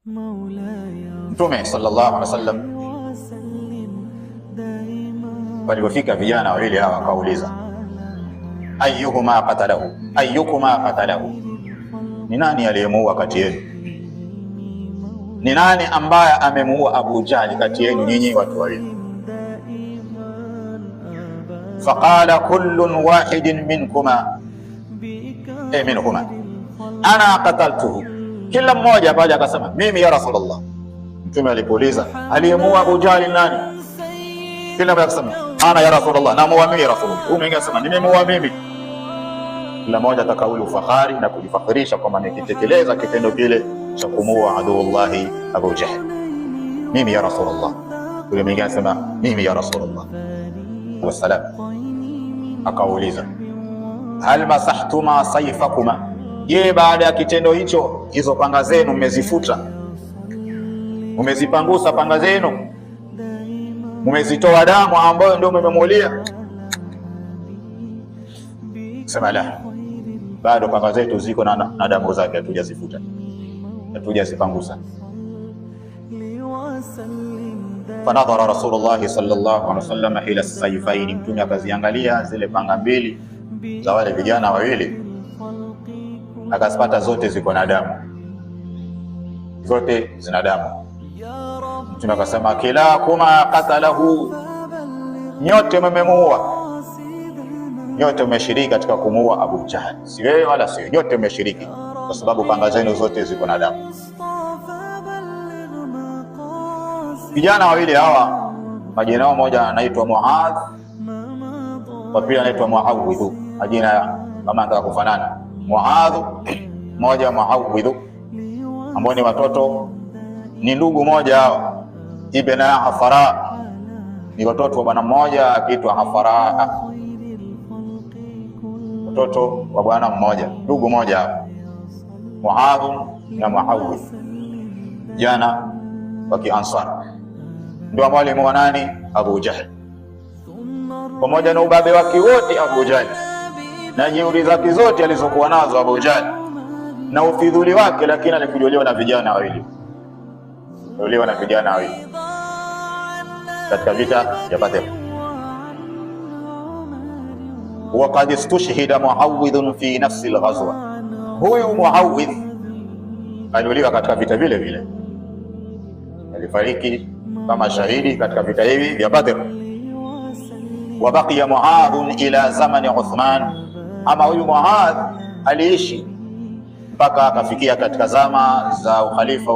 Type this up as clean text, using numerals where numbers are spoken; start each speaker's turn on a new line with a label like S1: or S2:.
S1: Mtume sallallahu alaihi wasallam walipofika vijana wawili hawa akauliza, ayyukuma qatalahu, ni nani aliyemuua kati yenu? Ni nani ambaye amemuua Abu Jahl kati yenu nyinyi watu wawili? Faqala kullun wahidin minhuma ana qataltuhu, kila mmoja baada akasema mimi ya Rasulullah. Mtume alipouliza aliyemuua Abu Jahl nani, kila mmoja akasema ana ya Rasulullah, na muamini ya Rasulullah. Mwingine akasema nimemuua mimi. Kila mmoja atakauli ufahari na kujifakhirisha kwamba nikitekeleza kitendo kile cha kumuua aduullahi Abu Jahl, mimi ya Rasulullah. Yule mwingine akasema mimi ya Rasulullah wassalam. Akauliza hal masahtuma sayfakuma, je, baada ya kitendo hicho hizo panga zenu mmezifuta, mmezipangusa panga zenu, mmezitoa damu ambayo ndio mmemulia? Sema la, bado panga zetu ziko na damu zake, hatujazifuta, hatujazipangusa. Fanadhara Rasulullah sallallahu alaihi wasallam ila sayfaini, Mtume akaziangalia zile panga mbili za wale vijana wawili, akazipata zote ziko na damu, zote zina damu. Mtume akasema kilakuma qatalahu, nyote mmemuua, nyote mmeshiriki katika kumuua Abu Jahl, si wewe wala si nyote mmeshiriki, kwa sababu panga zenu zote ziko na damu. Vijana wawili hawa majina yao, moja anaitwa Muadh, wa pili anaitwa Muawidh, majina kama nataka kufanana. Muadh moja, Muawidh, ambao ni watoto, ni ndugu moja hao, ibn Hafara, ni watoto wa bwana mmoja akiitwa Hafara, watoto wa bwana mmoja, ndugu moja hao, Muadh na Muawidh, jana wa Kiansar, ndio ambao alimuua nani? Abu Jahl, pamoja na ubabe wake wote Abu Jahl na jeuri zake zote alizokuwa nazo Abu Jahl na ufidhuli wake, lakini alikujolewa na vijana wawili, alikujolewa na vijana wawili katika vita vya Badr. Wa qad istushhida Muawidh fi nafsi al-ghazwa, huyu Muawidh aliuliwa katika vita vile vile, alifariki kama shahidi katika vita hivi vya Badr. Wa baqiya Muadh ila zamani Uthman, ama huyu Muadh aliishi mpaka akafikia katika zama za ukhalifa